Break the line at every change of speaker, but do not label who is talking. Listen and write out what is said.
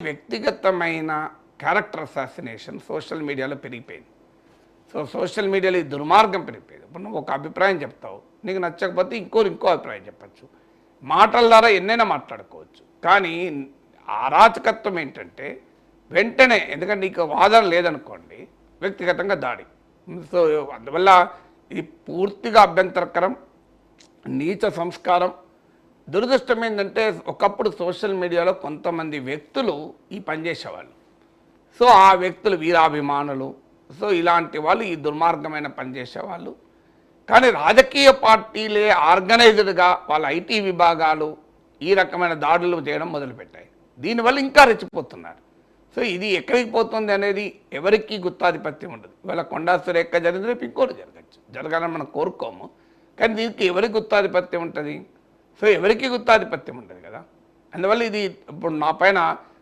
వ్యక్తిగతమైన character assassination social మీడియాలో పెరిగిపోయింది. సోషల్ మీడియాలో ఈ దుర్మార్గం పెరిగిపోయింది. ఇప్పుడు నువ్వు ఒక అభిప్రాయం చెప్తావు, నీకు నచ్చకపోతే ఇంకో అభిప్రాయం చెప్పచ్చు. మాటల ద్వారా ఎన్నైనా మాట్లాడుకోవచ్చు. కానీ అరాచకత్వం ఏంటంటే వెంటనే, ఎందుకంటే నీకు వాదన లేదనుకోండి, వ్యక్తిగతంగా దాడి. సో అందువల్ల ఇది పూర్తిగా అభ్యంతరకరం, నీచ సంస్కారం. దురదృష్టం ఏంటంటే ఒకప్పుడు సోషల్ మీడియాలో కొంతమంది వ్యక్తులు ఈ పని చేసేవాళ్ళు. సో ఆ వ్యక్తులు వీరాభిమానులు, సో ఇలాంటి వాళ్ళు ఈ దుర్మార్గమైన పని చేసేవాళ్ళు. కానీ రాజకీయ పార్టీలే ఆర్గనైజ్డ్గా వాళ్ళ ఐటీ విభాగాలు ఈ రకమైన దాడులు చేయడం మొదలుపెట్టాయి. దీనివల్ల ఇంకా రెచ్చిపోతున్నారు. సో ఇది ఎక్కడికి పోతుంది అనేది ఎవరికి గుత్తాధిపత్యం ఉండదు. ఇవాళ కొండా సురేఖ జరిగింది, రేపు ఇంకోటి జరగచ్చు, జరగాలని మనం కోరుకోము. కానీ దీనికి ఎవరికి గుత్తాధిపత్యం ఉంటుంది? సో ఎవరికి గుత్తాధిపత్యం ఉండదు కదా. అందువల్ల ఇది ఇప్పుడు నా పైన